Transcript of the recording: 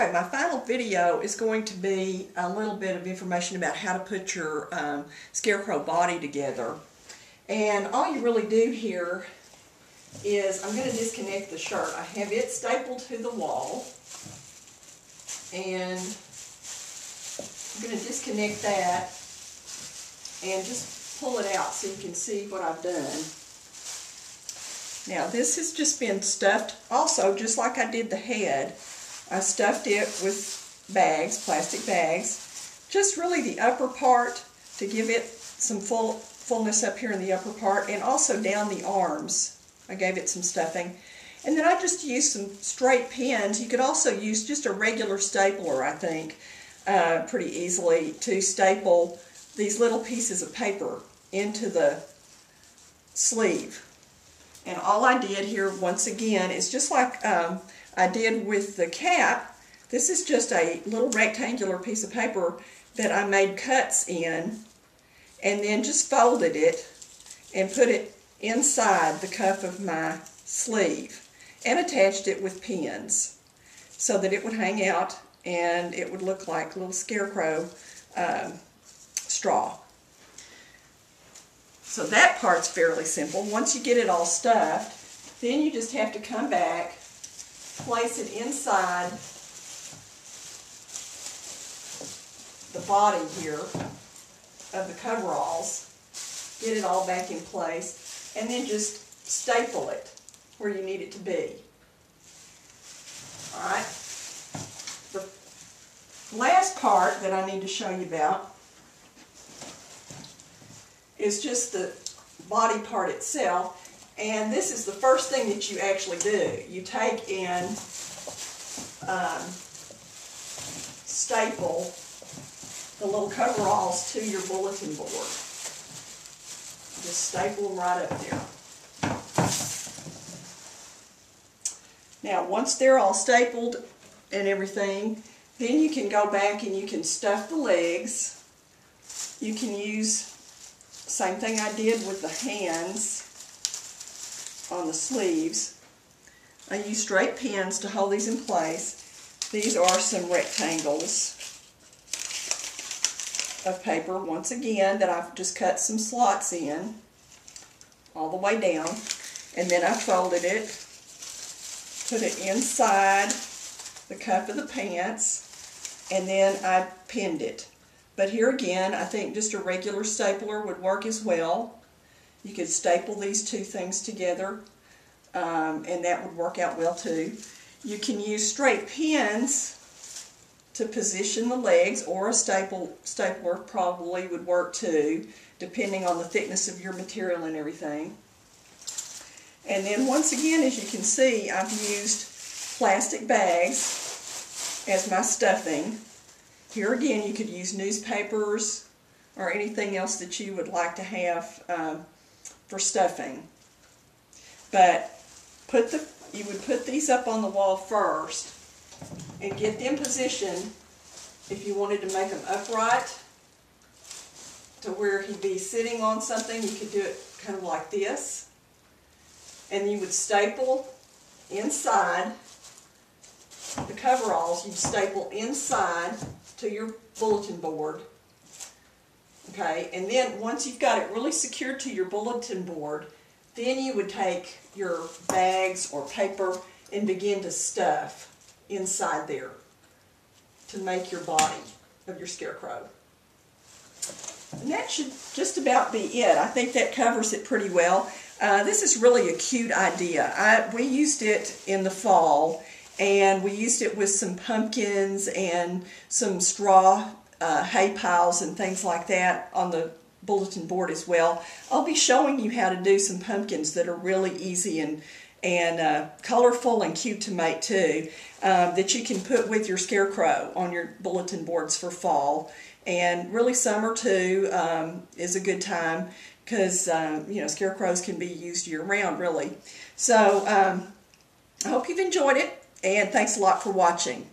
Okay, my final video is going to be a little bit of information about how to put your Scarecrow body together. And all you really do here is, I'm going to disconnect the shirt. I have it stapled to the wall, and I'm going to disconnect that and just pull it out so you can see what I've done. Now this has just been stuffed also, just like I did the head. I stuffed it with bags, plastic bags, just really the upper part to give it some fullness up here in the upper part, and also down the arms. I gave it some stuffing. And then I just used some straight pins. You could also use just a regular stapler, I think, pretty easily to staple these little pieces of paper into the sleeve. And all I did here, once again, is just like I did with the cap. This is just a little rectangular piece of paper that I made cuts in, and then just folded it and put it inside the cuff of my sleeve and attached it with pins so that it would hang out and it would look like a little Scarecrow straw. So that part's fairly simple. Once you get it all stuffed, then you just have to come back, place it inside the body here of the coveralls, get it all back in place, and then just staple it where you need it to be. Alright, the last part that I need to show you about is just the body part itself, and this is the first thing that you actually do. You take and staple the little coveralls to your bulletin board. Just staple them right up there. Now once they're all stapled and everything, then you can go back and you can stuff the legs. You can use same thing I did with the hands on the sleeves. I use straight pins to hold these in place. These are some rectangles of paper, once again, that I've just cut some slots in all the way down, and then I folded it, put it inside the cuff of the pants, and then I pinned it. But here again, I think just a regular stapler would work as well. You could staple these two things together, and that would work out well too. You can use straight pins to position the legs, or a stapler probably would work too, depending on the thickness of your material and everything. And then once again, as you can see, I've used plastic bags as my stuffing. Here again, you could use newspapers or anything else that you would like to have for stuffing. But you would put these up on the wall first and get them positioned. If you wanted to make them upright to where he'd be sitting on something, you could do it kind of like this. And you would staple inside the coveralls. You'd staple inside to your bulletin board. Okay, and then once you've got it really secured to your bulletin board, then you would take your bags or paper and begin to stuff inside there to make your body of your Scarecrow. And that should just about be it. I think that covers it pretty well. This is really a cute idea. We used it in the fall, and we used it with some pumpkins and some straw hay piles and things like that on the bulletin board as well. I'll be showing you how to do some pumpkins that are really easy and colorful and cute to make too, that you can put with your Scarecrow on your bulletin boards for fall. And really summer too is a good time, because you know, Scarecrows can be used year-round really. So I hope you've enjoyed it, and thanks a lot for watching.